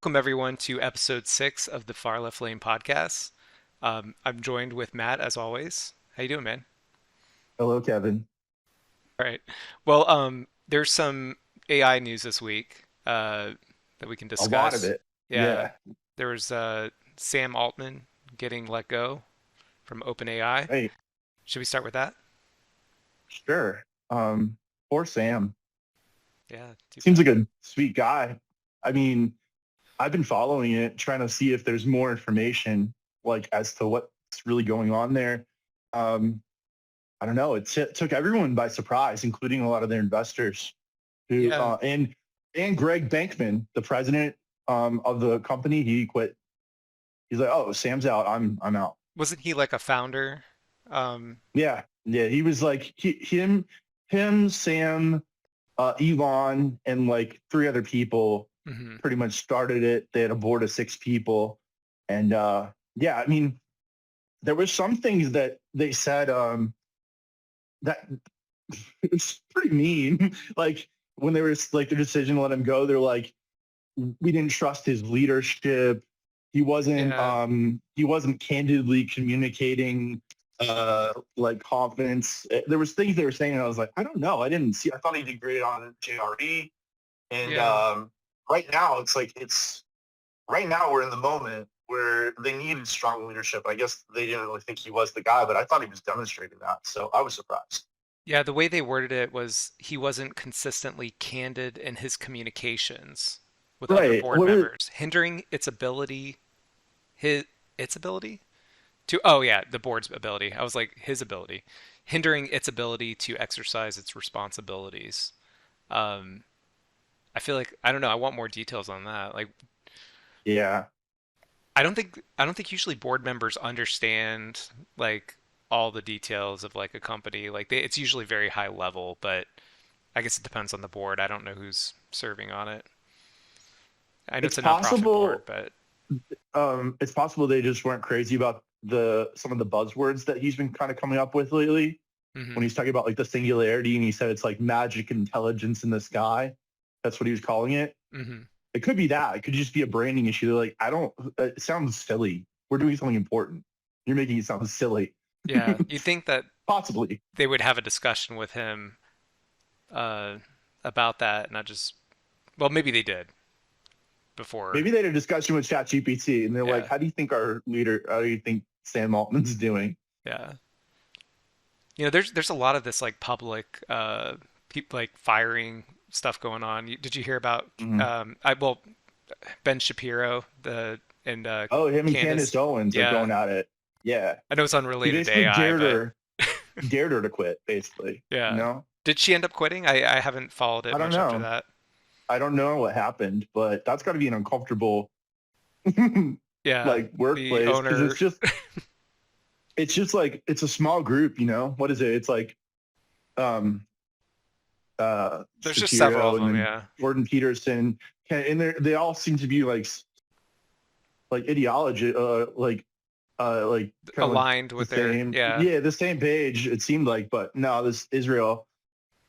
Welcome everyone to episode 6 of the Far Left Lane podcast. I'm joined with Matt as always. How you doing, man? Hello, Kevin. All right. Well, there's some AI news this week that we can A lot of discuss. it. Yeah, Yeah. there was Sam Altman getting let go from OpenAI. Hey, Should we start with that? sure. Poor Sam. Yeah, too Seems bad. like a sweet guy. I mean, I've been following it, trying to see if there's more information, like as to what's really going on there. Um, I don't know. Took everyone by surprise, including a lot of their investors, who Yeah, and Greg Bankman, the president of the company. He quit. He's like, "Oh, Sam's out. I'm out." wasn't he like a founder? Um, Yeah, yeah. He was like him, Sam, Elon, and like three other people mhm. pretty much started it. They had a board of six people, and yeah, I mean, there was some things that they said that it was pretty mean. Like when they were like their decision to let him go, they're like, we didn't trust his leadership. Yeah, He wasn't candidly communicating like confidence. There was things they were saying and I was like, I don't know. I didn't see. I thought he did great on JRE. And yeah. right now it's right now we're in the moment where they needed strong leadership. I guess they didn't really think he was the guy, but I thought he was demonstrating that. So I was surprised. Yeah, the way they worded it was he wasn't consistently candid in his communications with other Right. board What was members, hindering his its ability to oh yeah, the board's ability. I was like his ability, hindering its ability to exercise its responsibilities. Um, I feel like I don't know, I want more details on that. Like yeah. I don't think usually board members understand like all the details of like a company. Like it's usually very high level, but I guess it depends on the board. I don't know who's serving on it. I know It's it's a nonprofit board, possible but it's possible they just weren't crazy about the some of the buzzwords that he's been kind of coming up with lately when hmm he's talking about like the singularity and he said it's like magic intelligence in the sky. That's what he was calling it. hmm It could be that. It could just be a branding issue. They're like, I don't. It sounds silly. We're doing something important. You're making it sound silly. yeah, you'd think that Possibly. they would have a discussion with him uh, about that, not just well, maybe they did before. Maybe they had a discussion with ChatGPT and they're like, Yeah, how do you think our leader? How do you think Sam Altman's doing? yeah. There's a lot of this like public people like firing stuff going on. Did you hear about Mhm. Ben Shapiro the and Oh, him and Candace? Candace Owens are Yeah, going at it. Yeah. I know it's He unrelated to basically AI, but dared her to quit, basically. You yeah. know? Did she end up quitting? I haven't followed it I don't much after know. that. I don't know what happened, but that's got to be an uncomfortable Yeah, like the workplace because owner. it's just like it's a small group, you know? What is it? It's like um There's just several Shapiro of and them. then Yeah, Jordan Peterson and they all seem to be like ideology like kind of like aligned the with their same yeah, yeah, the same page it seemed like, but no, this Israel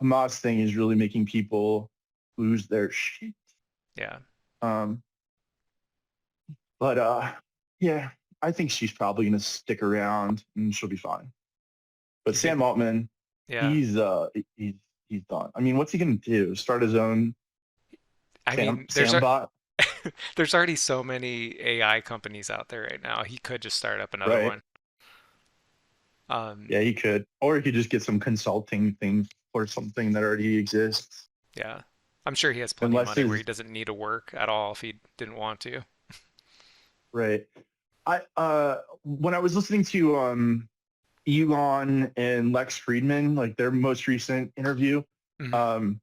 Hamas thing is really making people lose their shit. yeah. Um, but yeah, I think she's probably gonna stick around and she'll be fine. But Do you think? Sam Altman, Yeah. he's uh he's he's done. I mean, what's he gonna do? Start his own I mean, Sam bot, there's already so many AI companies out there right now. He could just start up another right? one. Um, Yeah, he could, or he could just get some consulting thing or something that already exists. yeah. I'm sure he has plenty of Unless money where he his doesn't need to work at all if he didn't want to. right. I when I was listening to Elon and Lex Friedman, like their most recent interview, hmm um,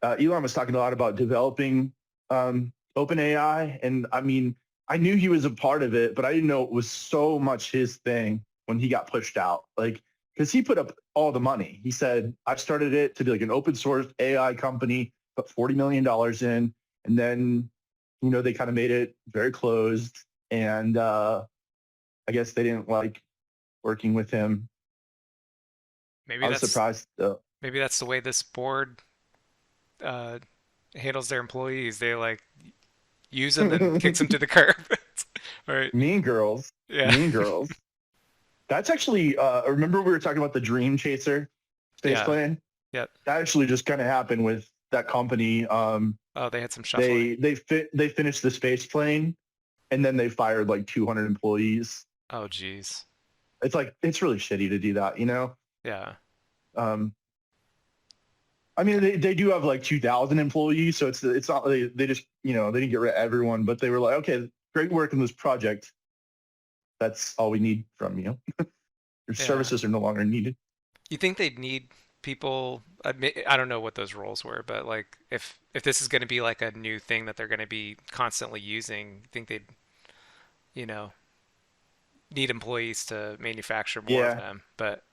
Elon was talking a lot about developing OpenAI, and I mean, I knew he was a part of it, but I didn't know it was so much his thing when he got pushed out. Like, because he put up all the money. He said, "I started it to be like an open source AI company, put $40 million in, and then, they kind of made it very closed, and I guess they didn't like working with him. Maybe I was that's surprised though. maybe that's the way this board uh, handles their employees. They like use him and kicks him to the curb. All right. Mean Girls. Yeah. Mean Girls. That's actually, remember we were talking about the Dream Chaser space Yeah. plane? Yep. That actually just kind of happened with that company. Oh, they had some shuffling. They finished the space plane and then they fired like 200 employees. Oh, geez. It's like, it's really shitty to do that, you know? Yeah. Um, I mean, they do have like 2,000 employees, so it's not they just, you know, they didn't get rid of everyone, but they were like, okay, great work in this project. That's all we need from you. Your Yeah. services are no longer needed. You think they'd need people? I don't know what those roles were, but like if this is going to be like a new thing that they're going to be constantly using, you think they'd, you know, need employees to manufacture more of Yeah, them? But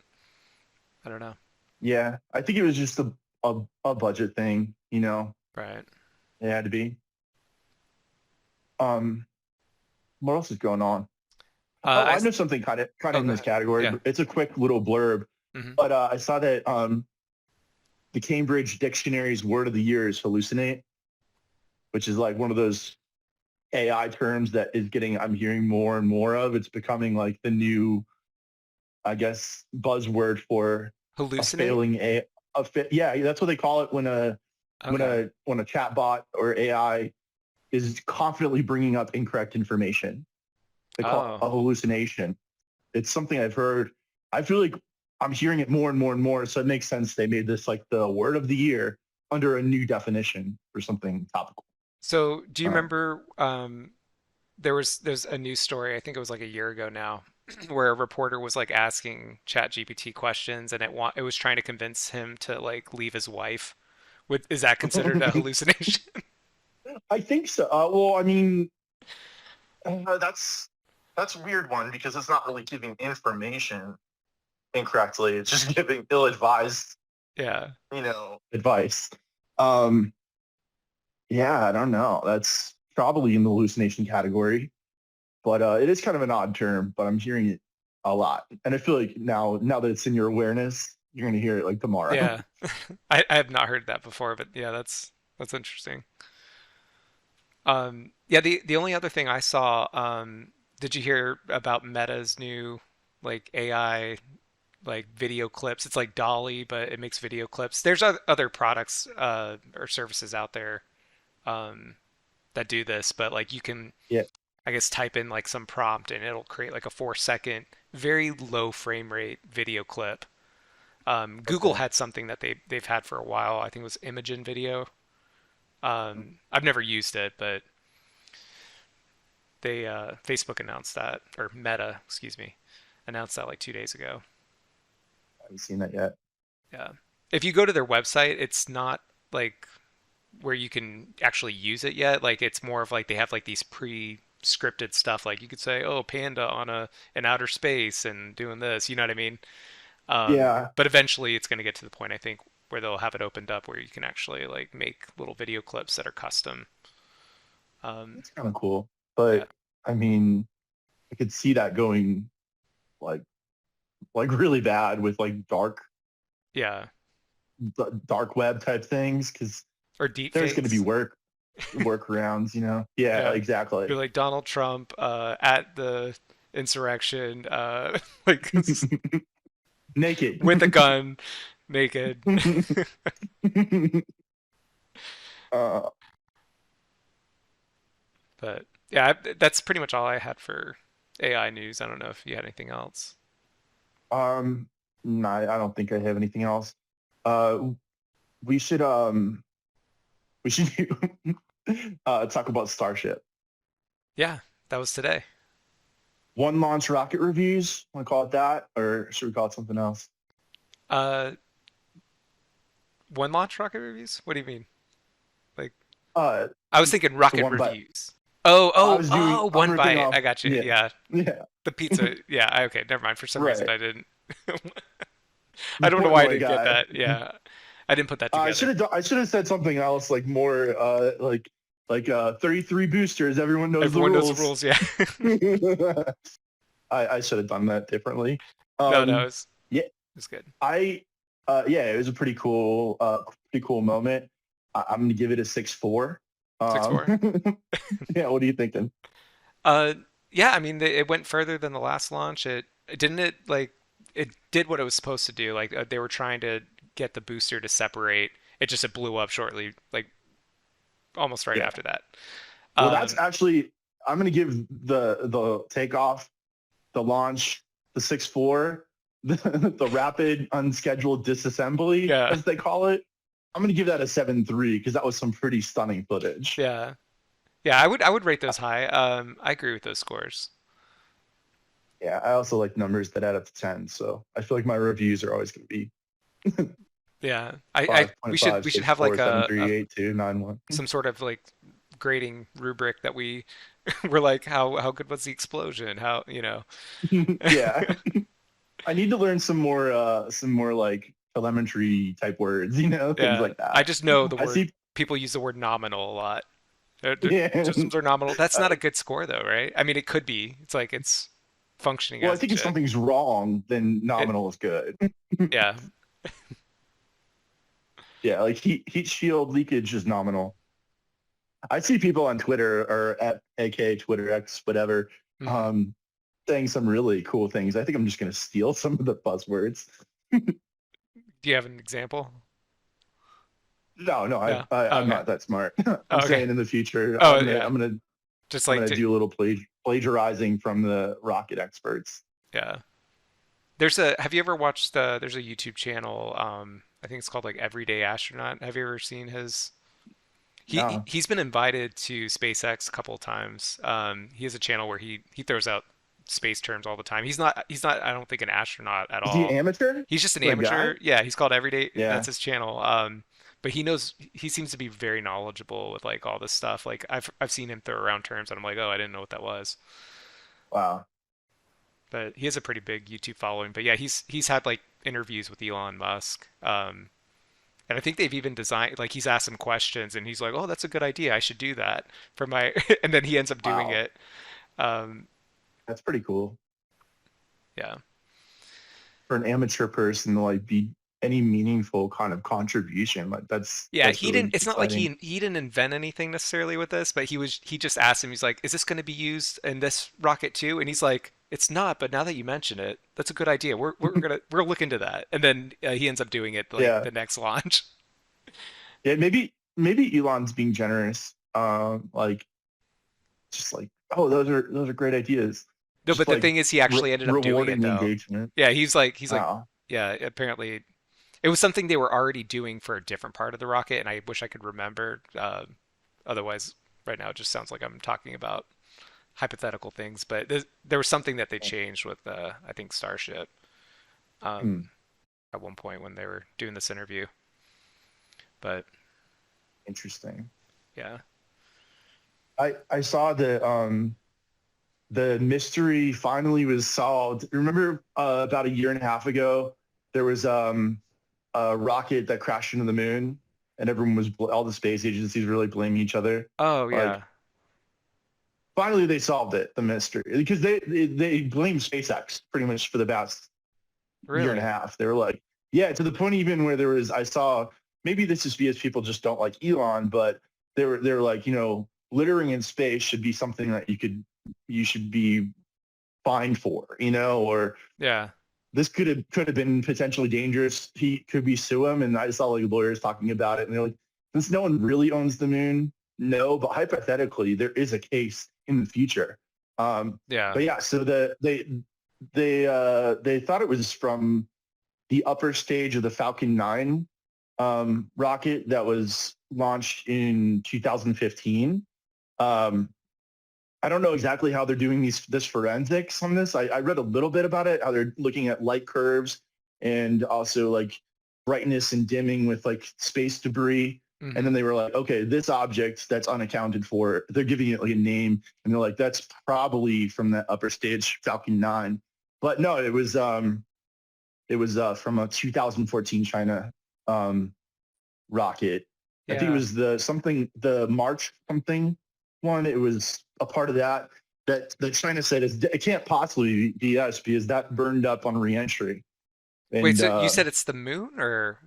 I don't know. yeah. I think it was just a budget thing, you know. Right. It had to be. Um, what else is going on? Oh, I I know something kind of oh, in go this ahead. category. Yeah. But it's a quick little blurb, Hmm. but I saw that the Cambridge Dictionary's word of the year is hallucinate, which is like one of those AI terms that is getting I'm hearing more and more of. It's becoming like the new, I guess, buzzword for a Hallucinate. failing yeah, that's what they call it when Okay. a chatbot or AI is confidently bringing up incorrect information. They call Oh. it a hallucination. It's something I've heard. I feel like I'm hearing it more and more and more. So it makes sense they made this like the word of the year under a new definition for something topical. So do you Um, remember there's a news story, I think it was like a year ago now, where a reporter was like asking ChatGPT questions and it was trying to convince him to like leave his wife. Is that considered a hallucination? I think so. Well, I mean, that's a weird one because it's not really giving information incorrectly. It's just giving ill-advised, Yeah. you know, advice. Um, yeah, I don't know. That's probably in the hallucination category, but it is kind of an odd term. But I'm hearing it a lot, and I feel like now that it's in your awareness, you're going to hear it like tomorrow. Yeah. I have not heard that before, but yeah, that's interesting. Yeah, the only other thing I saw, did you hear about Meta's new like AI like video clips? It's like Dolly, but it makes video clips. There's other products or services out there um, that do this, but like you can, Yeah. I guess, type in like some prompt and it'll create like a 4 second, very low frame rate video clip. Google Okay. had something that they've had for a while. I think it was Imagen Video. I've never used it, but they Facebook announced that, or Meta, excuse me, announced that like 2 days ago. I haven't seen that yet. Yeah. If you go to their website, it's not like where you can actually use it yet. Like it's more of like they have like these pre-scripted stuff. Like you could say, "Oh, panda on a in outer space and doing this." You know what I mean? Yeah, But eventually, it's going to get to the point I think where they'll have it opened up where you can actually like make little video clips that are custom. Um, it's kind of cool, yeah. but I mean, I could see that going like really bad with like Yeah. dark web type things because Or deep there's going to be fakes. workarounds, you know. Yeah, Yeah. exactly. You're like Donald Trump at the insurrection, like Naked. with a gun, naked. uh, But yeah, that's pretty much all I had for AI news. I don't know if you had anything else. um, no, I don't think I have anything else. Uh, we should we should talk about Starship. Yeah, that was today. One launch rocket reviews. Want to call it that, or should we call it something else? Uh, one launch rocket reviews? What do you mean? Like, Uh, I was thinking the rocket one, but reviews. Oh, I oh, was doing. oh, I'm one ripping bite. off. I got you. Yeah, Yeah, yeah, the pizza. Yeah, okay, never mind. For some reason, right. I didn't. The I don't know why I Portnoy didn't get guy. that. Yeah, I didn't put that together. I should have said something else, like more like 33 boosters. Everyone knows the Everyone knows the rules. rules. Yeah. I should have done that differently. No, no, Yeah, it's good. I yeah, it was a pretty cool moment. I'm gonna give it a 6.4. 6-4. Yeah, what are you thinking? Uh, yeah, I mean, it went further than the last launch. It didn't it like it did what it was supposed to do. Like they were trying to get the booster to separate. It blew up shortly, like almost right Yeah. after that. Well, that's Um, actually I'm gonna give the takeoff, the launch, the 6-4, the rapid unscheduled disassembly, yeah, as they call it. I'm gonna give that a 7-3 because that was some pretty stunning footage. yeah, yeah. I would rate those high. I agree with those scores. Yeah, I also like numbers that add up to 10. So I feel like my reviews are always gonna be Yeah, we should 5.5, we should six, have four, like seven, a three, 8, 2, 9, 1. some sort of like grading rubric that we're like how good was the explosion? How Yeah. I need to learn some more like telemetry type words, things Yeah, like I that. just know the I word see. people use the word nominal a lot. Yeah. Systems are nominal. That's not Uh, a good score though, right? I mean, it could be. It's like it's functioning well, I as it think if should. something's wrong, then It, nominal is good. yeah, Yeah, like heat shield leakage is nominal. I see people on Twitter or at AK Twitter X whatever hmm. um, saying some really cool things. I think I'm just going to steal some of the buzzwords. Do you have an example? No, no, No. Oh, I'm okay. not that smart. I'm Oh, okay. saying in the future, Oh, yeah. Just I'm like gonna do a little plagiarizing from the rocket experts. yeah. Have you ever watched there's a YouTube channel, I think it's called like Everyday Astronaut. Have you ever seen his No, he's been invited to SpaceX a couple of times. He has a channel where he throws out space terms all the time. He's not I don't think an astronaut at is he an all. amateur? He's just an The guy? amateur. Yeah, he's called Everyday. That's Yeah. his channel. But he seems to be very knowledgeable with like all this stuff. Like I've seen him throw around terms and I'm like, "Oh, I didn't know what that was." Wow. But he has a pretty big YouTube following. But yeah, he's had like interviews with Elon Musk. And I think they've even designed like he's asked him questions and he's like, "Oh, that's a good idea. I should do that for my." And then he ends up doing Wow. it. Um, That's pretty cool yeah, for an amateur person to like be any meaningful kind of contribution. Like yeah. that's He really didn't. It's not like exciting. he didn't invent anything necessarily with this, but he just asked him. He's like, "Is this going to be used in this rocket too?" And he's like, "It's not, but now that you mention it, that's a good idea. We're look into that." And then he ends up doing it like Yeah. the next launch. Yeah. Maybe Elon's being generous. Like just like, oh, those are great ideas. No, Just but the like thing is, he actually ended up doing it rewarding though. engagement. Yeah, he's like, Wow. yeah. Apparently, it was something they were already doing for a different part of the rocket, and I wish I could remember. Otherwise, right now it just sounds like I'm talking about hypothetical things. But there was something that they changed with, I think, Starship Hmm. um, at one point when they were doing this interview. But Interesting. yeah. I saw the mystery finally was solved. Remember about a year and a half ago, there was a rocket that crashed into the moon, and everyone was all the space agencies really blaming each other. Oh Like yeah. finally they solved it, the mystery, because they blamed SpaceX pretty much for the past year and a Really? half. They were like, yeah, to the point even where there was I saw maybe this is because people just don't like Elon, but they were like, littering in space should be something that you should be fined for, or Yeah. this could have been potentially dangerous. He could be sue him, and I saw like lawyers talking about it, and they're like, since no one really owns the moon, no, but hypothetically, there is a case in the future. Yeah. But yeah, so they thought it was from the upper stage of the Falcon 9 rocket that was launched in 2015. Um, I don't know exactly how they're doing this forensics on this. I read a little bit about it, how they're looking at light curves and also like brightness and dimming with like space debris. And Hmm. then they were like, okay, this object that's unaccounted for, they're giving it like a name, and they're like, that's probably from that upper stage Falcon 9. But no, it was from a 2014 China um, rocket. I think it Yeah. was the March something one. It was a part of that China said it can't possibly be us because that burned up on reentry. Wait, And so you said it's the moon or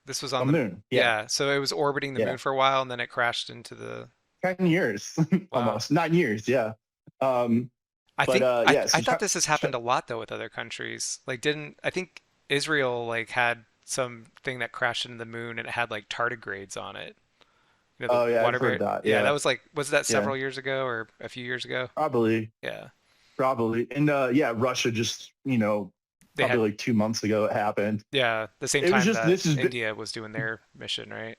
This was on On the, moon. Yeah. yeah, so it was orbiting the Yeah. moon for a while and then it crashed into the, 10 years wow. almost. 9 years. Yeah. Um, I but think yeah. I So thought this has happened a lot though with other countries. Like didn't I think Israel like had something that crashed into the moon and it had like tardigrades on it. You know, oh the yeah, I've water heard bar. that. Yeah, that Yeah. was like was that Yeah. several years ago or a few years ago? Probably. Yeah. Probably. And yeah, Russia just, They probably had like 2 months ago it happened. yeah, the same It was time just that this is India was doing their mission, right?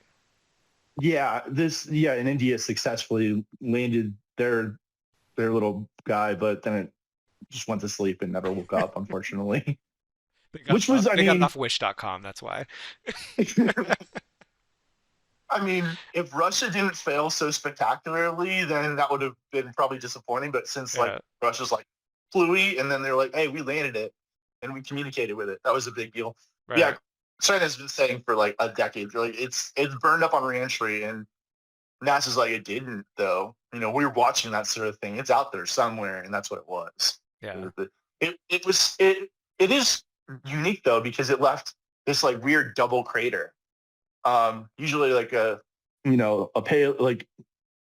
yeah, and India successfully landed their little guy, but then it just went to sleep and never woke up, unfortunately. Which was, I They got it mean, off wish.com, that's why. I mean, if Russia didn't fail so spectacularly, then that would have been probably disappointing. But since like Yeah, Russia's like fluey, and then they're like, "Hey, we landed it, and we communicated with it," that was a big deal. Yeah, right. China's been saying for like a decade, like it's burned up on reentry, and NASA's like, it didn't though. We were watching that sort of thing. It's out there somewhere, and that's what it was. Yeah. It is unique though because it left this like weird double crater. Usually like a pale like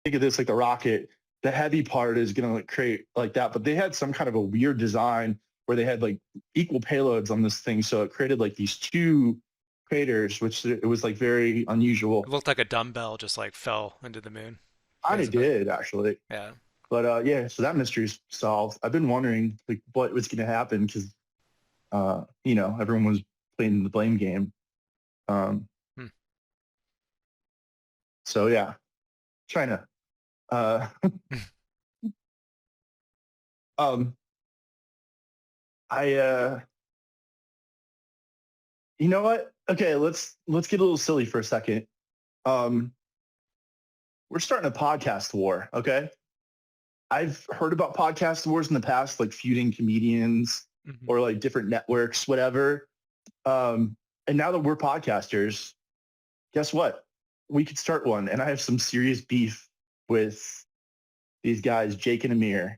think of this like the rocket. The heavy part is gonna like create like that, but they had some kind of a weird design where they had like equal payloads on this thing, so it created like these two craters, which it was like very It unusual. looked like a dumbbell just like fell into the moon. Kind of Isn't it? did actually, Yeah. but yeah. So that mystery's solved. I've been wondering like what was gonna happen because everyone was playing the blame game. Um, Hmm. so yeah, China. Uh, um, I you know what? Okay, let's get a little silly for a second. Um, we're starting a podcast war. Okay, I've heard about podcast wars in the past, like feuding comedians Mhm. or like different networks, whatever. And now that we're podcasters, guess what? We could start one, and I have some serious beef with these guys, Jake and Amir.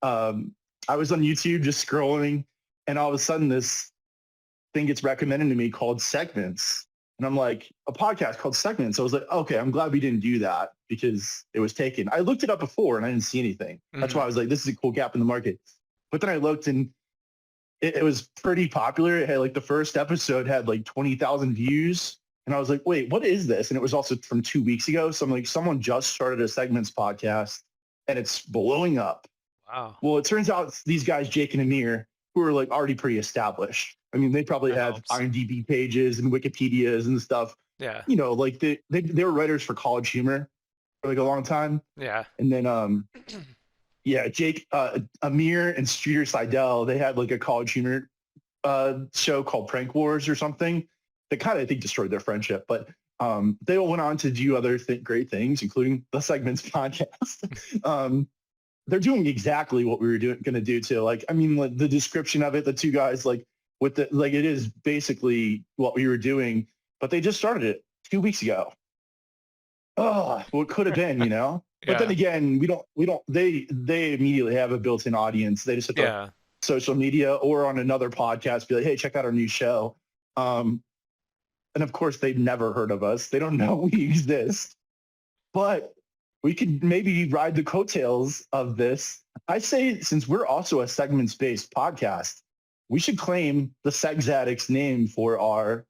I was on YouTube just scrolling, and all of a sudden this thing gets recommended to me called Segments. And I'm like, a podcast called Segments. I was like, okay, I'm glad we didn't do that because it was taken. I looked it up before and I didn't see anything. That's why Mhm. I was like, this is a cool gap in the market. But then I looked and it was pretty popular. It had like the first episode had like 20,000 views. And I was like, wait, what is this? And it was also from 2 weeks ago. So I'm like, someone just started a Segments podcast and it's blowing up. Wow. Well, it turns out it's these guys, Jake and Amir, who are like already pretty established. I mean, they probably That have helps. IMDb pages and Wikipedias and stuff. Yeah. Like they were writers for College Humor for like a long time. Yeah. And then yeah, Jake, Amir and Streeter Seidel, they had like a College Humor show called Prank Wars or something that kind of I think destroyed their friendship. But they all went on to do other great things, including the Segments podcast. They're doing exactly what we were going to do too. Like, I mean, like the description of it, the two guys, like with the, like, it is basically what we were doing, but they just started it 2 weeks ago. Oh, what could have been. But then Yeah. again, they immediately have a built-in audience. They just hit the Yeah. social media or on another podcast, be like, hey, check out our new show. And of course they've never heard of us. They don't know we exist, but we could maybe ride the coattails of this. I say, since we're also a segments-based podcast, we should claim the Segz Addicts name for our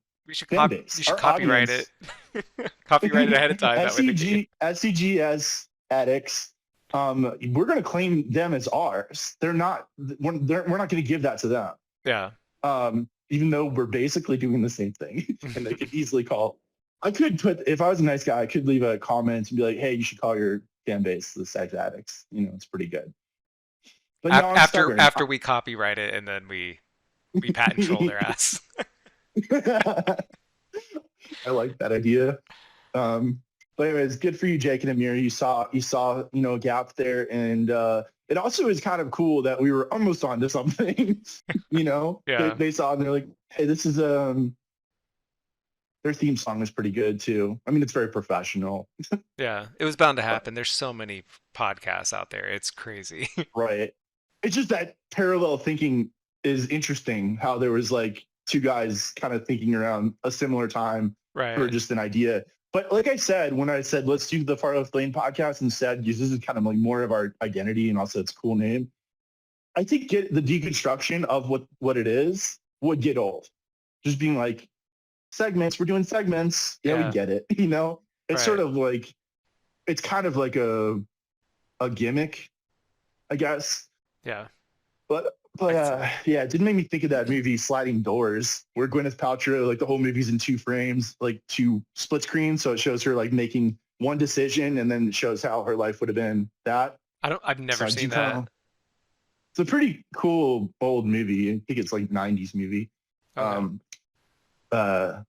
fan base, You should our copyright it. audience. Copyright it ahead of time. That way they can. SEGS Addicts. We're going to claim them as ours. We're not going to give that to them. Yeah. Even though we're basically doing the same thing, and they could easily call. I could put, if I was a nice guy, I could leave a comment and be like, "Hey, you should call your fan base the Segz Addicts." It's pretty good. But no, I'm After stubborn. after we copyright it and then we patent troll their ass. I like that idea. But anyways, good for you, Jake and Amir. You saw a gap there, and it also is kind of cool that we were almost onto something. Yeah. They saw it and they're like, "Hey, this is their theme song is pretty good too. I mean, it's very professional, Yeah. It was bound to but happen. There's so many podcasts out there. It's crazy. right. It's just that parallel thinking is interesting. How there was like two guys kind of thinking around a similar time for Right. just an idea. But like I said, when I said let's do the Far Left Lane podcast instead, because this is kind of like more of our identity and also it's a cool name. I think get the deconstruction of what it is would get old. Just being like segments, we're doing segments. Yeah, we Yeah. get it. It's sort Right. of like it's kind of like a gimmick, I guess. Yeah. But I could see that. yeah, it did make me think of that movie Sliding Doors, where Gwyneth Paltrow, like the whole movie's in two frames, like two split screens. So it shows her like making one decision and then it shows how her life would have been that. I've So never I do seen kind that. of it's a pretty cool old movie. I think it's like 90s movie. Okay. Um uh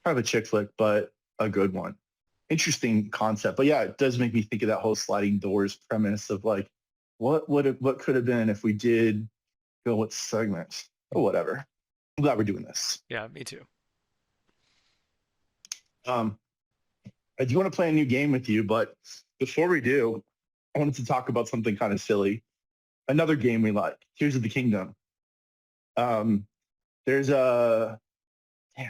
kind of a chick flick, but a good one. Interesting concept. But yeah, it does make me think of that whole sliding doors premise of like what could have been if we did go with segments or whatever. I'm glad we're doing this. Yeah, me too. Um, I do want to play a new game with you, but before we do, I wanted to talk about something kind of silly. Another game we like, Tears of the Kingdom. Um, there's a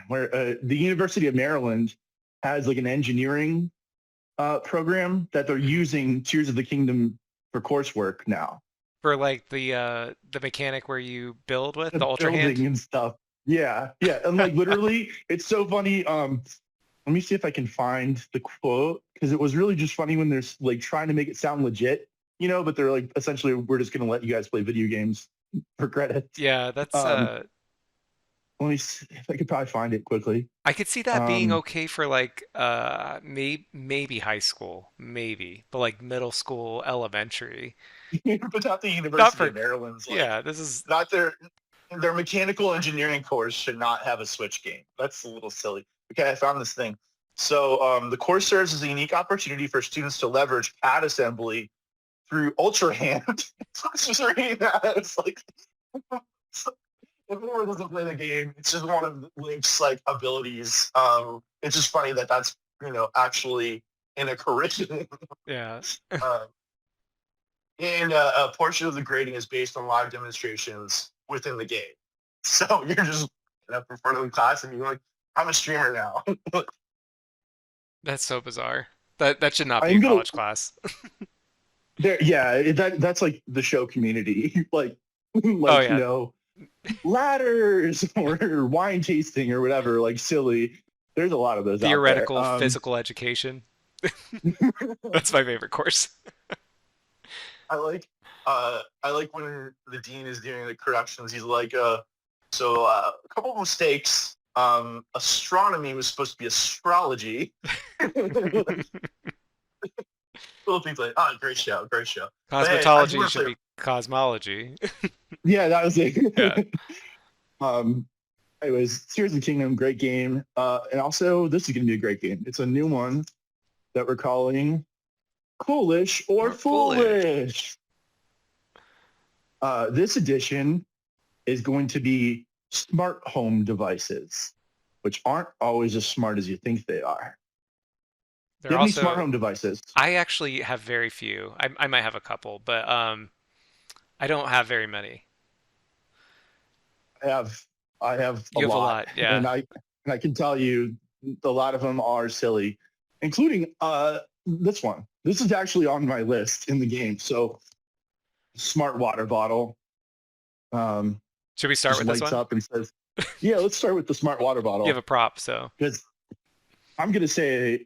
where the University of Maryland has like an engineering program that they're using Tears of the Kingdom for coursework now. For like the mechanic where you build with the The Ultra Hand. building and stuff. Yeah, yeah, and like literally, it's so funny. Let me see if I can find the quote because it was really just funny when they're like trying to make it sound legit, but they're like essentially we're just gonna let you guys play video games for credits. Yeah, that's Um, Let me see if I could probably find it quickly. I could see that being Um, okay for like maybe high school, maybe, but like middle school, elementary. but not the Not University for of Maryland's yeah, this is not their mechanical engineering course should not have a Switch game. That's a little silly. Okay, I found this thing. So the course serves as a unique opportunity for students to leverage CAD assembly through Ultra Hand. So I was just reading that. It's like if anyone doesn't play the game, it's just one of Link's like abilities. It's just funny that that's actually in a curriculum. yeah. Um, and a portion of the grading is based on live demonstrations within the game. So you're just up in front of the class and you're like, I'm a streamer now. That's so bizarre. That should not be a I'm gonna college class. there. Yeah, that's like the show community, like Oh like yeah, ladders or wine tasting or whatever, like silly. There's a lot of those out there. theoretical physical education. That's my favorite course. I like when the dean is doing the corrections. He's like, so a couple of mistakes. Astronomy was supposed to be astrology. Philippines like, oh, great show, great show. But hey, I do Cosmetology want to should play. be cosmology. Yeah, that was Yeah. it. um, anyways, Tears of the Kingdom, great game. And also, this is going to be a great game. It's a new one that we're calling Coolish or Or foolish. Foolish. This edition is going to be smart home devices, which aren't always as smart as you think they are. Do They're you have any smart also home devices? I actually have very few. I might have a couple, but I don't have very many. I have I have a You have a lot, lot, yeah. and I can tell you a lot of them are silly, including this one. This is actually on my list in the game. So smart water bottle Should we start just with this lights one? up and says, "Yeah, let's start with the smart water You have bottle." a prop, so Because I'm gonna say,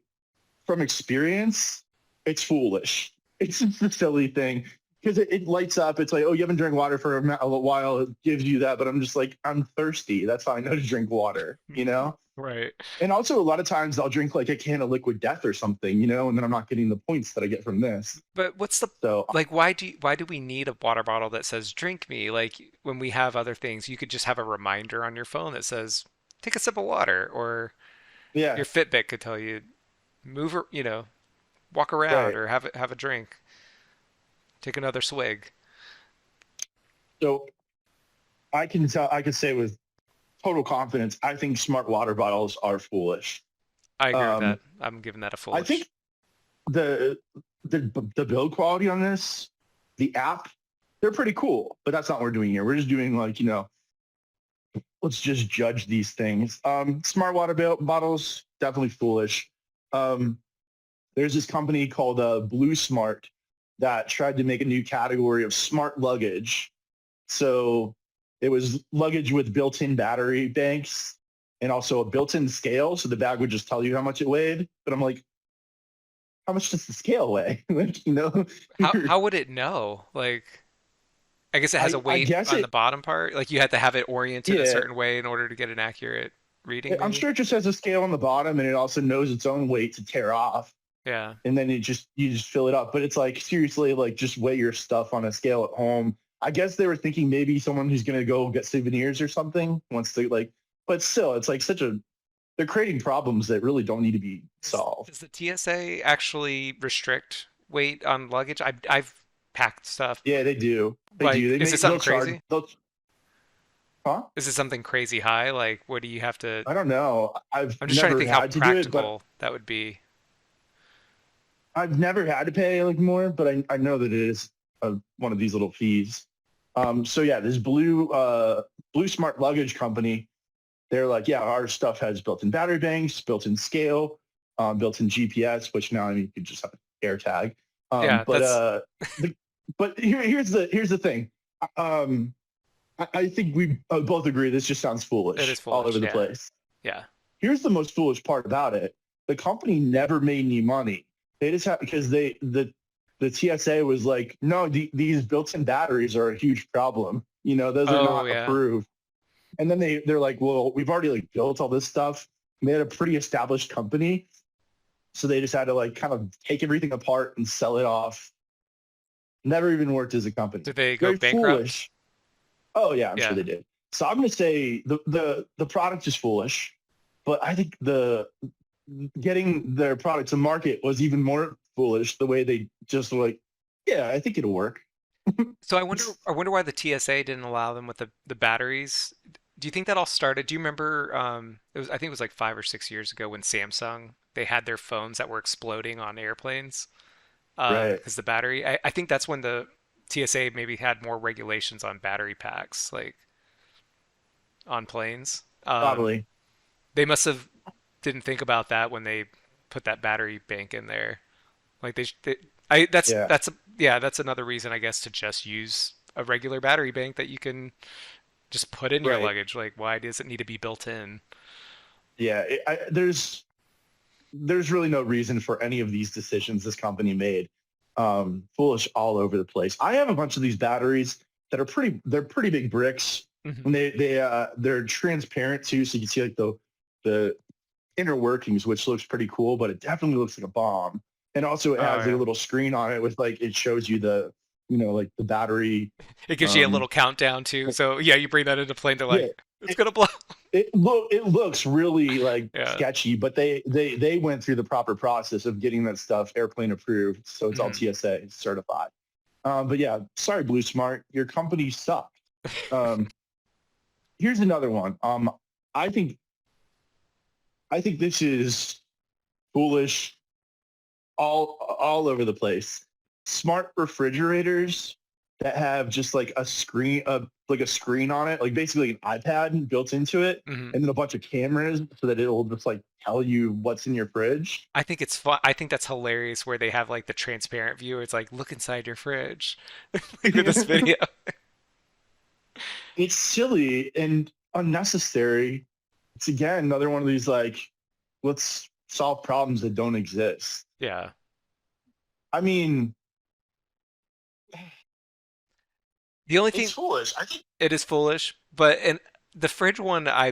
from experience, it's foolish. It's just a silly thing because it lights up. It's like, oh, you haven't drank water for a while. It gives you that, but I'm just like, I'm thirsty. That's how I know to drink water. right. And also, a lot of times I'll drink like a can of Liquid Death or something, and then I'm not getting the points that I get from this. But what's the So like why do we need a water bottle that says drink me? Like when we have other things, you could just have a reminder on your phone that says take a sip of water or yeah, your Fitbit could tell you move or, walk around right. or have a drink, take another swig. So I can say with total confidence, I think smart water bottles are foolish. I agree with that. Um, I'm giving that a I foolish. think the the build quality on this, the app, they're pretty cool, but that's not what we're doing here. We're just doing like let's just judge these things. Smart water bottles, definitely foolish. Um, there's this company called Blue Smart that tried to make a new category of smart luggage. So it was luggage with built-in battery banks and also a built-in scale. So the bag would just tell you how much it weighed. But I'm like, how much does the scale weigh? Like, How would it know? Like, I guess it has a I weight guess on the it, bottom part. Like you had to have it oriented a yeah, certain way in order to get an accurate reading, I'm maybe. sure it just has a scale on the bottom and it also knows its own weight to tear off. Yeah. And then you just fill it up. But it's like, seriously, like just weigh your stuff on a scale at home. I guess they were thinking maybe someone who's going to go get souvenirs or something wants to like, but still, it's like they're creating problems that really don't need to be solved. Does the TSA actually restrict weight on luggage? I've packed stuff. Yeah, they do. They do. Like, is it something crazy? Huh? Is it something crazy high? Like, what do you have to? I don't know. I'm just trying to think how To do it, but practical that would be. I've never had to pay like more, but I know that it is one of these little fees. So yeah, this Blue Smart Luggage Company, they're like, yeah, our stuff has built-in battery banks, built-in scale, built-in GPS, which now I mean you could just have AirTag. Yeah, But that's here's the thing. Um, I think we both agree this just sounds it is foolish all over foolish. the Yeah, place. yeah. Here's the most foolish part about it. The company never made any money. They just have because the TSA was like, no, these built-in batteries are a huge problem. Those are Oh not yeah. approved. And then they're like, well, we've already like built all this stuff. And they had a pretty established company. So they just had to like kind of take everything apart and sell it off. Never even worked as a company. Did they go Very bankrupt? foolish. Oh yeah, I'm sure Yeah. they did. So I'm going to say the product is foolish, but I think the getting their product to market was even more foolish. The way they just were like, yeah, I think it'll work. So I wonder why the TSA didn't allow them with the batteries. Do you think that all started? Do you remember? I think it was like 5 or 6 years ago when Samsung they had their phones that were exploding on airplanes Right. because the battery. I think that's when the TSA maybe had more regulations on battery packs, like on planes. Probably. They must have didn't think about that when they put that battery bank in there. Like I Yeah. yeah, that's another reason I guess to just use a regular battery bank that you can just put in your Right. luggage. Like, why does it need to be built in? Yeah. There's really no reason for any of these decisions this company made. Foolish all over the place. I have a bunch of these batteries that are they're pretty big bricks, Hmm. and they're transparent too, so you can see like the inner workings, which looks pretty cool, but it definitely looks like a bomb. And also it Oh has like a yeah, little screen on it with like it shows you like the battery. it gives you a Um, little countdown too. So yeah, you bring that into plane, they're yeah, like, it's it, gonna blow. it looks really like Yeah. sketchy, but they went through the proper process of getting that stuff airplane approved, so it's all Hmm. TSA certified. But yeah, sorry, Blue Smart, your company sucked. Um, here's another one. I think I think this is foolish all over the place. Smart refrigerators that have just like a screen on it, like basically an iPad built into it, Hmm. and then a bunch of cameras so that it'll just like tell you what's in your fridge. I think it's fun. I think that's hilarious where they have like the transparent view. It's like, look inside your fridge, like with this video. It's silly and unnecessary. It's again another one of these like, let's solve problems that don't exist. Yeah. I mean, The only it's thing foolish. I think it is foolish, but and the fridge one, I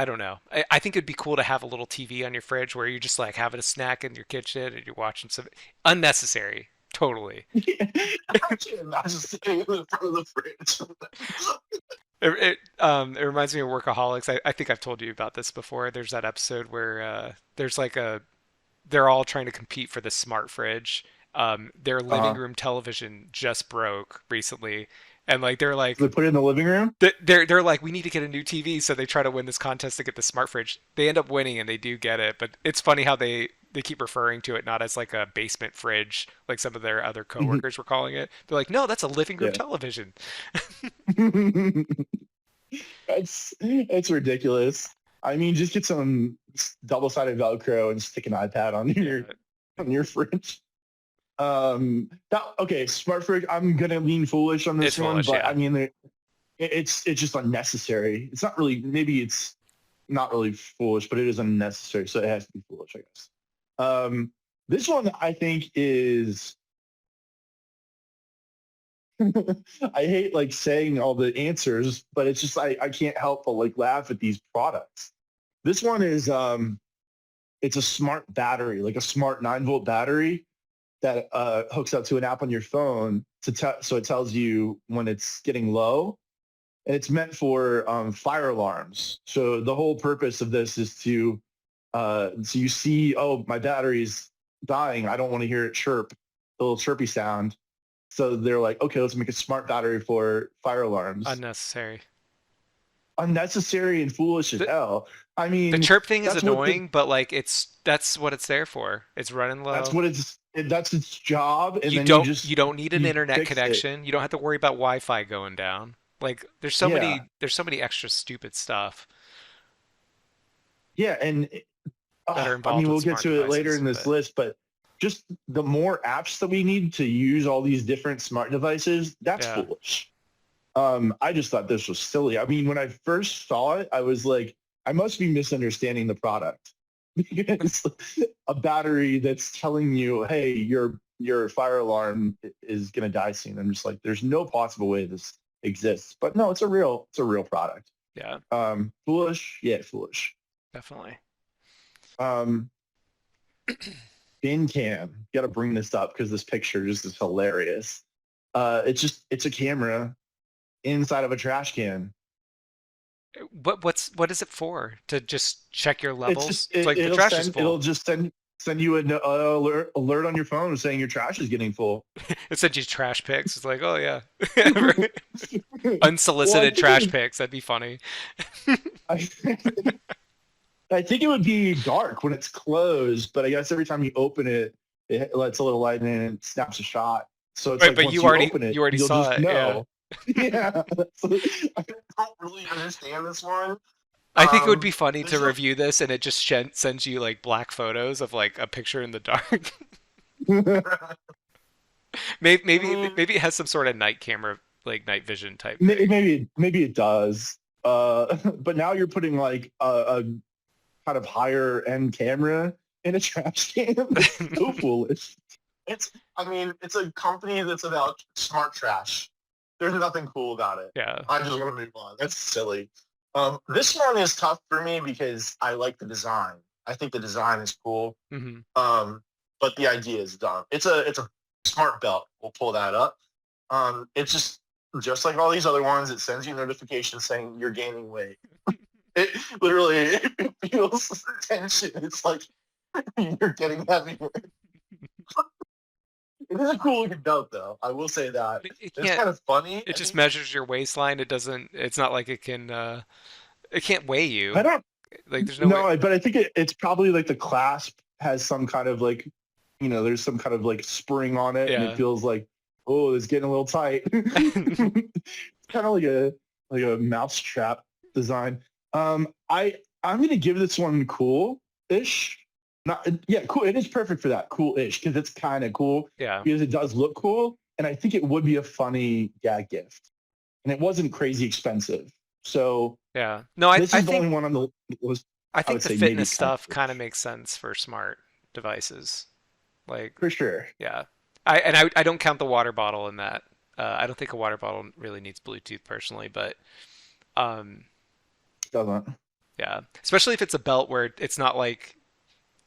don't know. I think it'd be cool to have a little TV on your fridge where you're just like having a snack in your kitchen and you're watching some unnecessary. Totally. I can't imagine sitting in front of the fridge. It reminds me of Workaholics. I think I've told you about this before. There's that episode where there's like they're all trying to compete for the smart fridge. Their living Uh-huh. room television just broke recently, and like they're So they like put it in the living room. they're like we need to get a new TV, so they try to win this contest to get the smart fridge. They end up winning and they do get it, but it's funny how they keep referring to it not as like a basement fridge like some of their other Mhm. coworkers were calling it. They're like, no, that's a living room Yeah. television. It's ridiculous. I mean, just get some double-sided Velcro and stick an iPad Yeah, on your fridge. Okay, smart fridge. I'm gonna lean foolish on it's this one, foolish. but I Yeah, mean, it's just unnecessary. It's not really. Maybe it's not really foolish, but it is unnecessary, so it has to be foolish, I guess. This one I think is. I hate like saying all the answers, but it's just I can't help but like laugh at these products. This one is it's a smart battery, like a smart 9-volt battery that hooks up to an app on your phone so it tells you when it's getting low, and it's meant for fire alarms. So the whole purpose of this is to so you see, oh, my battery's dying. I don't want to hear it chirp, the little chirpy sound. So they're like, okay, let's make a smart battery for fire alarms. unnecessary. Unnecessary and foolish as The hell. I the mean, chirp thing is that's what the annoying, but like that's what it's there for. It's running that's low. what that's its job, and then you You just don't need an you internet fix it. connection. You don't have to worry about Wi-Fi going down. Like Yeah, there's so many extra stupid stuff yeah, and that are I involved mean, with we'll get smart to it later devices, in this but list, but just the more apps that we need to use all these different smart devices, that's yeah. foolish. I just thought this was silly. I mean, when I first saw it, I was like, I must be misunderstanding the product because a battery that's telling you, hey, your fire alarm is going to die soon. I'm just like, there's no possible way this exists. But no, it's a real product. Yeah, Foolish, yeah, foolish. definitely. Um, bin cam. Got to bring this up because this picture just is hilarious. It's a camera inside of a trash can. What is it for? To just check your It's levels? just It's like the trash is it'll full. just send you an alert on your phone saying your trash is getting full. It sends you trash pics. It's like, oh yeah, Well, unsolicited trash pics. That'd be funny. I, I think it would be dark when it's closed, but I guess every time you open it, it lets a little light in and it snaps a shot. So it's Right, like but once you open it, you already you'll saw just it. Yeah. know. Yeah, so I don't really understand this one. I think it would be funny to There's no. review this and it just sends you like black photos of like a picture in the dark. Maybe it has some sort of night camera, like night vision type thing. Maybe it does. But now you're putting like a kind of higher end camera in a trash can. It's so foolish. I mean, it's a company that's about smart trash. There's nothing cool about it. Yeah. I just want to move on. That's silly. This one is tough for me because I like the design. I think the design is cool. Hmm. But the idea is dumb. It's a smart belt. We'll pull that up. It's just like all these other ones. It sends you notifications saying you're gaining weight. It literally it feels tension. It's like you're getting heavier. It is a cool looking belt, though. I will say that. It It's can't. kind of funny. It I just think. measures your waistline. It doesn't. It's not like it can. It can't weigh I you. don't Like there's no way. know, but I think it's probably like the clasp has some kind of like, there's some kind of like spring on it, and it Yeah. feels like, oh, it's getting a little tight. It's kind of like a mouse trap design. I'm gonna give this one cool-ish. Not yeah, cool. It is perfect for that cool-ish because it's kind of cool Yeah. because it does look cool, and I think it would be a funny gag gift, and it wasn't crazy expensive. So Yeah. No, this is the only one on the list. I I think would the say maybe fitness kind stuff of kind of makes sense for smart devices. Like, for sure. yeah. I don't count the water bottle in that. I don't think a water bottle really needs Bluetooth personally, but um, Doesn't. yeah. Especially if it's a belt where it's not like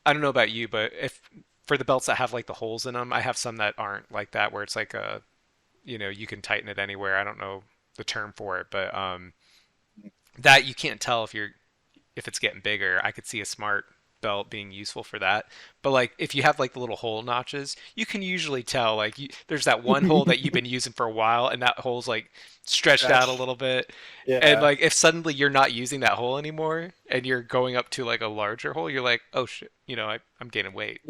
I don't know about you, but if for the belts that have like the holes in them, I have some that aren't like that where it's like a you can tighten it anywhere. I don't know the term for it, but that you can't tell if it's getting bigger. I could see a smart belt being useful for that. But like if you have like the little hole notches, you can usually tell like there's that one hole that you've been using for a while and that hole's like stretched out a Stretch. little bit. And Yeah. like if suddenly you're not using that hole anymore and you're going up to like a larger hole, you're like, "Oh shit, I'm gaining weight."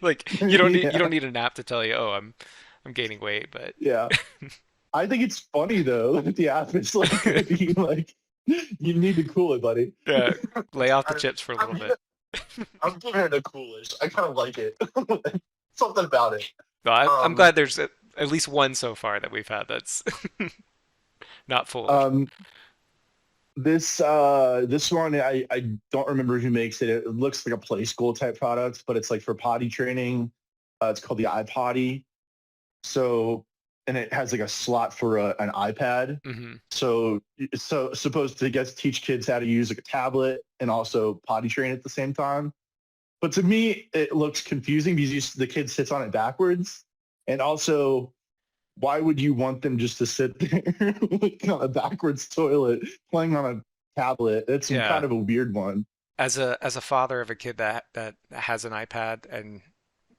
Like you don't Yeah. need an app to tell you, "Oh, I'm gaining weight," but Yeah. I think it's funny though that the app is like gonna be like You need to cool it, buddy. Yeah, lay off the I, chips for a I'm, little bit. I'm giving it a coolish. I kind of like it. Something about it. No, I'm Um, glad there's at least one so far that we've had that's not foolish. um, this one I don't remember who makes it. It looks like a play school type product, but it's like for potty training. It's called the iPotty. So, and it has like a slot for an iPad. Hmm. So it's supposed to teach kids how to use like a tablet and also potty train at the same time. But to me, it looks confusing because the kid sits on it backwards, and also, why would you want them just to sit there like on a backwards toilet playing on a tablet? It's Yeah. kind of a weird one. As a father of a kid that has an iPad, and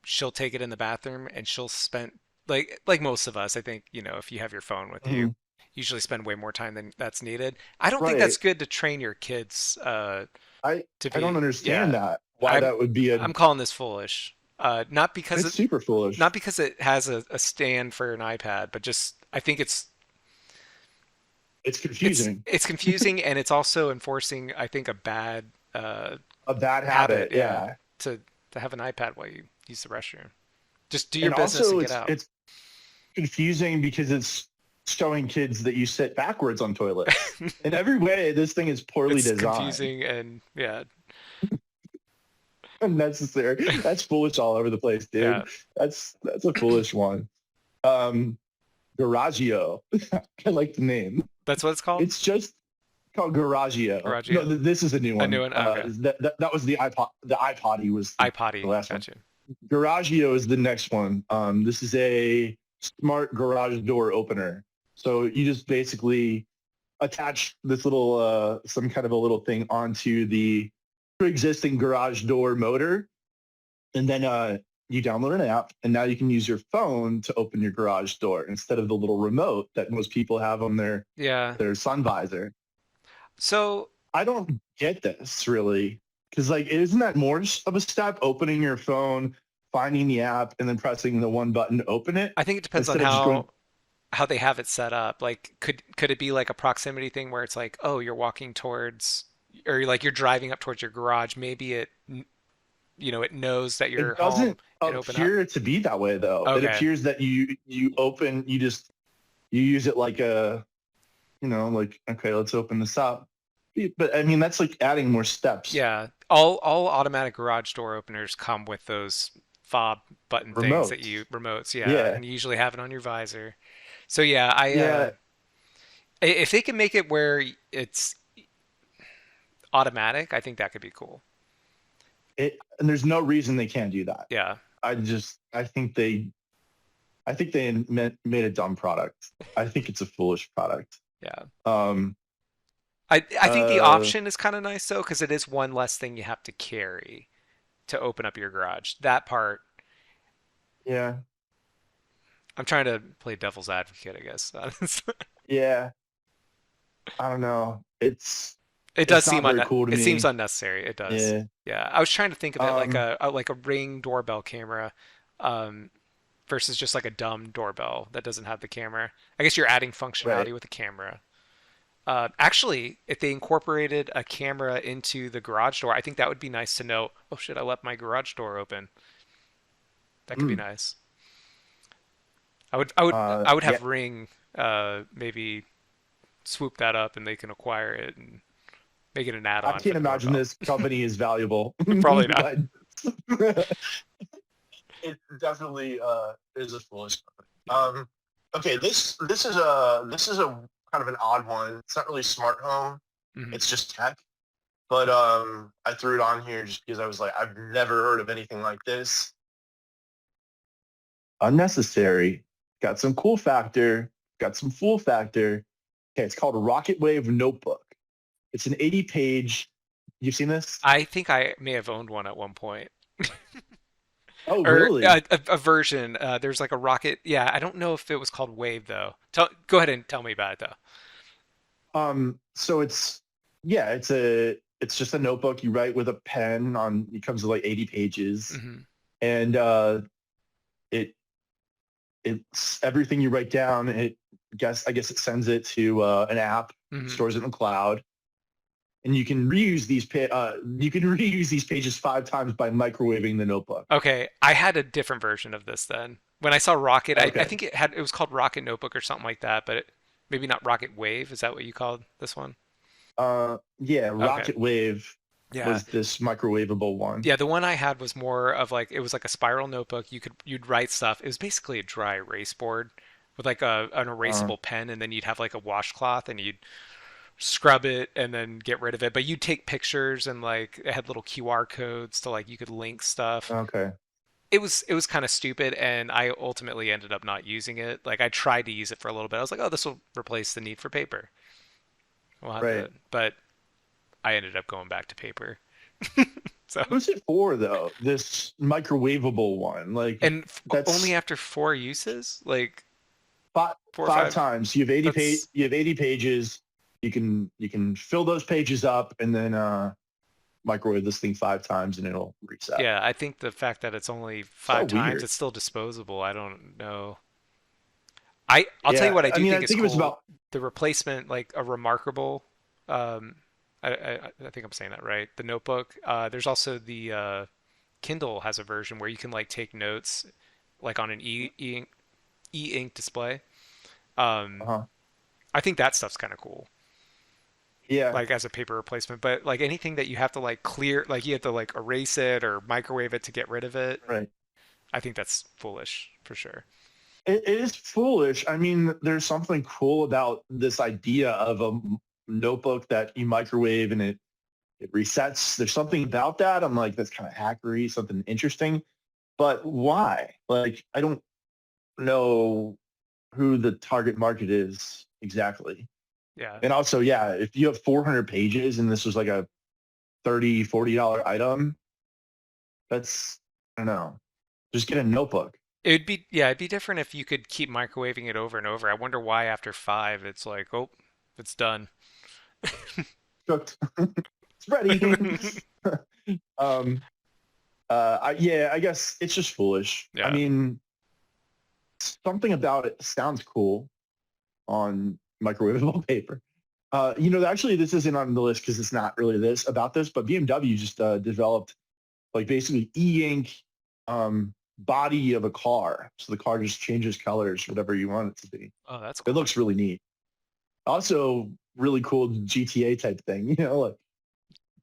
she'll take it in the bathroom and she'll spend like most of us, I think, if you have your phone with you, Mhm. usually spend way more time than that's needed. I don't think that's Right. good to train your kids I to I don't be, understand yeah. that. Why I'm that would be a I'm calling this foolish. Not because it's it super not foolish. because it has a stand for an iPad, but just I think It's it's confusing. it's confusing, and it's also enforcing, I think, a bad uh, A bad habit, habit, yeah, yeah. to have an iPad while you use the restroom. Just do your And business also and get it's out. it's confusing because it's showing kids that you sit backwards on toilets. In every way, this thing is poorly It's designed. confusing and yeah, Unnecessary. That's foolish all over the place, yeah. dude. That's a foolish one. Um, Garagio. I like the name. That's what it's called? It's just called Garagio. No, Garagio? this is a new A new one. one? Okay. That was the iPod. The iPoddy was the iPoddy. last one. Gotcha. Garagio is the next one. This is a smart garage door opener. So you just basically attach this little some kind of a little thing onto the pre-existing garage door motor, and then you download an app, and now you can use your phone to open your garage door instead of the little remote that most people have on Yeah. their sun visor. So I don't get this really, because like isn't that more of a step opening your phone, finding the app, and then pressing the one button to open it I think it depends on instead of just going how they have it set up. Like, could it be like a proximity thing where it's like, oh, you're walking towards, or like you're driving up towards your garage. Maybe it knows that you're It home doesn't and open up. appear to be that way though. It Okay. appears that you use it like like okay, let's open this up. But I mean that's like adding more steps. Yeah. All automatic garage door openers come with those fob button things that Remotes. you remotes, yeah, Yeah. and you usually have it on your visor. So yeah, Yeah. if they can make it where it's automatic, I think that could be cool. And there's no reason they can't do that. Yeah. I think they made a dumb product. I think it's a foolish product. Yeah. Um I think the uh option is kind of nice though, because it is one less thing you have to carry to open up your garage. That part, yeah. I'm trying to play devil's advocate, I guess. Yeah. I don't know. It does It's not seem very cool to it seems me. unnecessary. It does. Yeah. Yeah, I was trying to think of it like Um a Ring doorbell camera, um, versus just like a dumb doorbell that doesn't have the camera. I guess you're adding right. functionality with a camera. Actually, if they incorporated a camera into the garage door, I think that would be nice to know. Oh shit, I left my garage door open. That could be Mm. nice. I would Yeah. have Ring maybe swoop that up and they can acquire it and make it an I add-on for can't the imagine doorbell. this company is valuable, Probably not. but it definitely is a foolish company. Okay, this is a kind of an odd one. It's not really smart home. Hmm. It's just tech. But I threw it on here just because I was like, I've never heard of anything like this. Unnecessary. Got some cool factor. Got some fool factor. Okay, it's called a Rocket Wave Notebook. It's an 80-page. You've seen this? I think I may have owned one at one point. Oh, Or really? a version. There's like a rocket. Yeah, I don't know if it was called Wave though. Go ahead and tell me about it though. So yeah, it's just a notebook you write with a pen on. It comes with like 80 pages, Hmm. and it it's everything you write down. I guess it sends it to an app, Hmm. stores it in the cloud, and you can reuse these pages 5 times by microwaving the notebook. Okay, I had a different version of this then. When I saw Rocket, I Okay. think it was called Rocket Notebook or something like that, but maybe not Rocket Wave. Is that what you called this one? Yeah, Okay. Rocket Wave Yeah. was this microwavable one. Yeah, the one I had was more of like it was like a spiral notebook. You'd write stuff. It was basically a dry erase board with like an Uh, erasable pen, and then you'd have like a washcloth and you'd scrub it and then get rid of it. But you'd take pictures and like it had little QR codes to like you could link stuff. okay. It was kind of stupid, and I ultimately ended up not using it. Like I tried to use it for a little bit. I was like, oh, this will replace the need for paper. We'll have Right. to, but I ended up going back to paper. So Who's it for though? This microwavable one, like and only that's after 4 uses, like five, four or five five. times. You have 80 That's you have 80 pages. You can fill those pages up and then microwave this thing 5 times and it'll reset. yeah. I think the fact that it's only So five times, weird. it's still disposable. I don't know. I'll tell you Yeah, what I I do mean, I think is think it was cool. about The replacement, like a remarkable. Um, I think I'm saying that right. The notebook. There's also the Kindle has a version where you can like take notes, like on an e-ink display. Um, uh I think that stuff's kind of cool, yeah, like as a paper replacement. But like anything that you have to like clear, like you have to like erase it or microwave it to get rid of it, right. I think that's foolish for sure. It is foolish. I mean, there's something cool about this idea of a notebook that you microwave and it resets. There's something about that. I'm like, that's kind of hackery, something interesting. But why? Like, I don't know who the target market is exactly. Yeah. And also, yeah, if you have 400 pages and this was like a $30, $40 item, that's, I don't know, just get a notebook. It'd be different if you could keep microwaving it over and over. I wonder why after five it's like, oh, it's done. Cooked. It's ready. um, yeah, I guess it's just foolish. I Yeah. mean, something about it sounds cool on microwavable paper. Actually, this isn't on the list because it's not really this, but BMW just developed like basically e-ink body of a car, so the car just changes colors, whatever you want it to be. Oh, that's It cool. looks really neat. Also, really cool GTA type thing. Like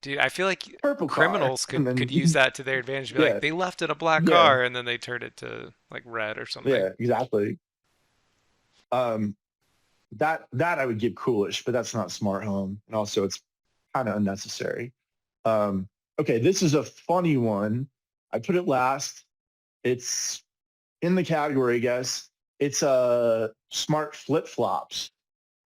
Dude, I feel like purple car, criminals and could use then that to their advantage. Be like, yeah, they left in a black yeah, car and then they turned it to like red or something. yeah, exactly. Um, that I would give Coolish, but that's not smart home, and also it's kind of unnecessary. Um, okay, this is a funny one. I put it last. It's in the category, I guess. It's smart flip flops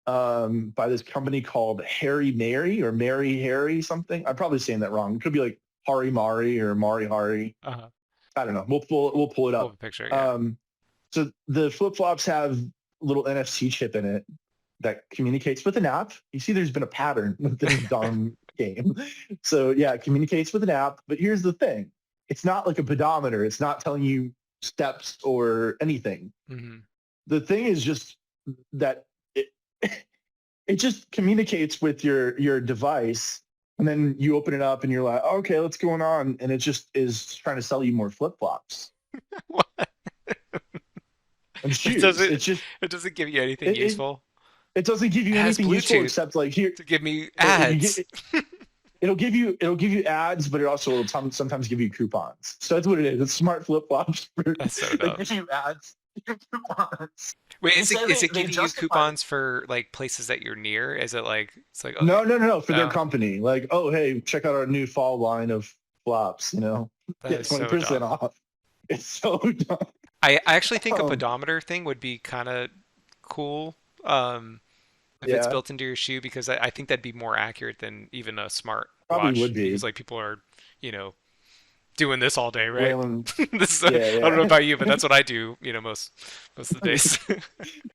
by this company called Harry Mary or Mary Harry something. I'm probably saying that wrong. It could be like Hari Mari or Mari Hari. Uh-huh. I don't know. We'll pull it Pull up up. a picture, yeah. So the flip flops have a little NFC chip in it that communicates with an app. You see, there's been a pattern with this dumb game. So yeah, it communicates with an app. But here's the thing: it's not like a pedometer. It's not telling you steps or anything. Hmm. The thing is just that it it just communicates with your device, and then you open it up and you're like, okay, what's going on? And it just is trying to sell you more flip flops What? and It shoes. doesn't it doesn't give you anything It, it useful. it doesn't give It you has anything useful Bluetooth except like here to give me you ads. get it'll give you ads, but it also will sometimes give you coupons. So that's what it is. It's smart flip flops for That's so that dumb. gives you ads and coupons. Wait, They say is it they giving you justified it. coupons for like places that you're near? Is it like it's like oh No, for their no, company. Like, oh hey, check out our new fall line of flops. that Get is so 20% dumb. off. It's so dumb. I actually think a Um, pedometer thing would be kind of cool. Um, if it's yeah, built into your shoe because I think that'd be more accurate than even a smart probably watch would because be. like people are, you know, doing this all day, right? Whalen. This is Yeah, I don't know yeah. about you, but that's what I do, most of the days.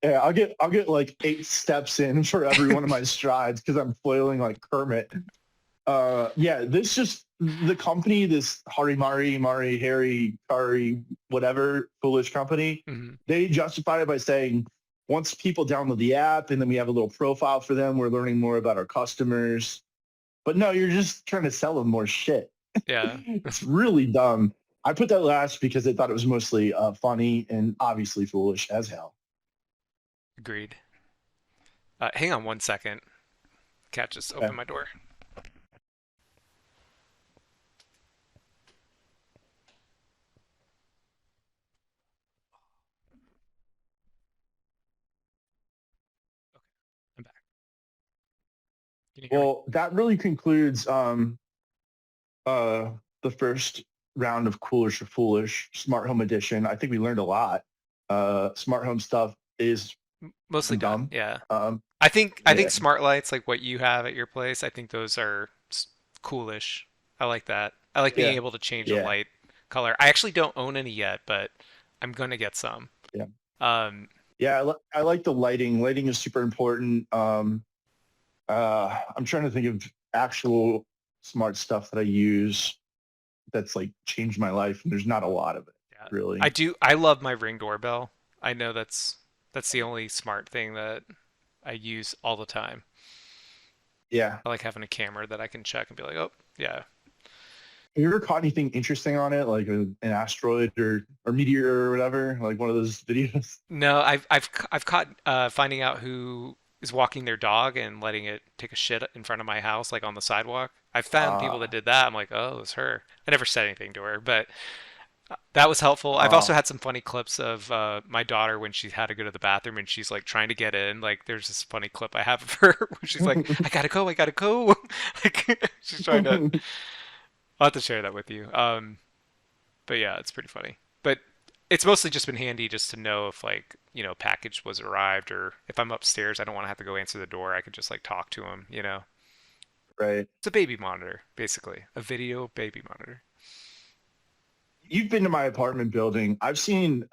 Yeah, I'll get like 8 steps in for every one of my strides because I'm flailing like Kermit. Yeah, this just the company, this Mari, Harry, Kari, whatever foolish company, Hmm. they justify it by saying once people download the app and then we have a little profile for them, we're learning more about our customers. But no, you're just trying to sell them more shit. Yeah, It's really dumb. I put that last because I thought it was mostly funny and obviously foolish as hell. agreed. Hang on 1 second. Cat just Okay. opened my door. Okay, I'm back. Can you hear me? Well, that really concludes uh, the first round of Coolish or Foolish Smart Home Edition. I think we learned a lot. Smart home stuff is Mostly done. dumb. Yeah. Um, I think yeah, smart lights like what you have at your place, I think those are coolish. I like that. I like being yeah, able to change a yeah, light color. I actually don't own any yet, but I'm gonna get some. yeah. Um, Yeah, I like the lighting. Lighting is super important. I'm trying to think of actual smart stuff that I use that's like changed my life, and there's not a lot of it, yeah. I really. do I love my Ring doorbell. I know that's the only smart thing that I use all the time. Yeah. I like having a camera that I can check and be like, "Oh, yeah." Have you ever caught anything interesting on it, like an asteroid or meteor or whatever, like one of those videos? No, I've caught finding out who is walking their dog and letting it take a shit in front of my house, like on the sidewalk. I've found people that Uh, did that. I'm like, oh, it's her. I never said anything to her, but that was helpful. I've also uh, had some funny clips of my daughter when she had to go to the bathroom and she's like trying to get in. Like, there's this funny clip I have of her where she's like, I gotta go, I gotta go. Like, she's trying to. I'll have to share that with you. But yeah, it's pretty funny. But it's mostly just been handy just to know if like, package was arrived or if I'm upstairs, I don't want to have to go answer the door. I could just like talk to him. right. It's a baby monitor, basically. A video baby monitor. You've been to my apartment building. I've seen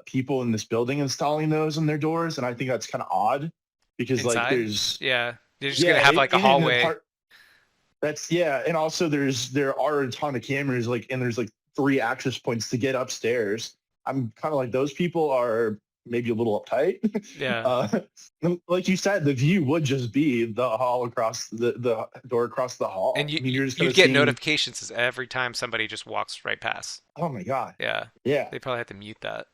people in this building installing those on their doors, and I think that's kind of odd because like Inside? there's Yeah. You're just gonna yeah, have like a in an hallway. apart that's yeah, and also there are a ton of cameras like and there's like three access points to get upstairs. I'm kind of like those people are maybe a little uptight. Yeah. uh, like you said, the view would just be the hall across the door across the And hall. you I mean, you're just kind you'd of get seeing. notifications every time somebody just walks right past. Oh my god, Yeah. yeah, They probably have to mute that.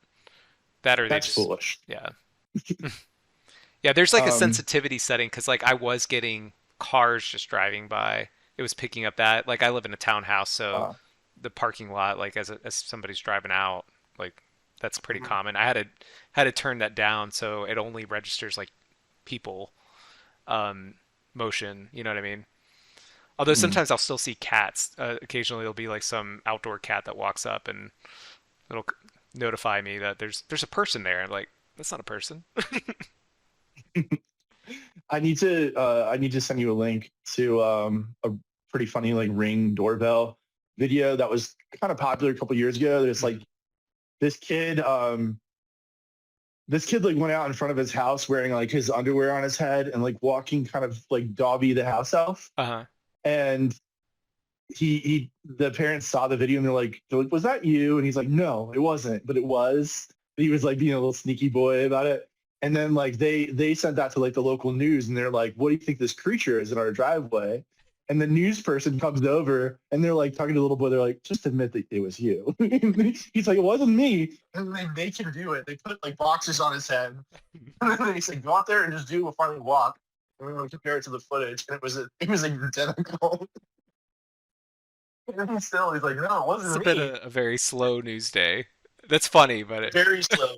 That or they that's just foolish. yeah. Yeah, there's like a Um, sensitivity setting because like I was getting cars just driving by. It was picking up that. Like I live in a townhouse, so uh, the parking lot, like as somebody's driving out, like that's pretty mhm, common. I had to turn that down so it only registers like people motion. You know what I mean? Although mhm. sometimes I'll still see cats. Occasionally there'll be like some outdoor cat that walks up and it'll notify me that there's a person there. I'm like, that's not a person. I need to send you a link to a pretty funny like Ring doorbell video that was kind of popular a couple years ago. There's like Mhm. this kid this kid like went out in front of his house wearing like his underwear on his head and like walking kind of like Dobby the house elf. Uh-huh. And he the parents saw the video and they're like, was that you? And he's like, no, it wasn't, but it was. He was like being a little sneaky boy about it. And then like they sent that to like the local news and they're like, what do you think this creature is in our driveway? And the news person comes over and they're like talking to the little boy. They're like, just admit that it was you. He's like, it wasn't me. And they can do it. They put like boxes on his head. And then he said, go out there and just do a funny walk. And we would compare it to the footage. And it was identical. And still, he's like, no, it It's wasn't been me. a very slow news day. That's funny, but Very slow.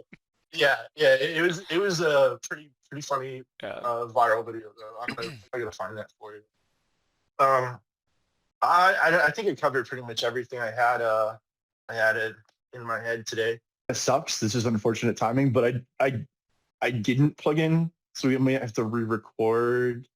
Yeah, yeah. It was a pretty funny yeah. viral video though. I'm gonna find that for you. Um, I think it covered pretty much everything I had it in my head today. It sucks. This is unfortunate timing, but I didn't plug in, so we may have to re-record.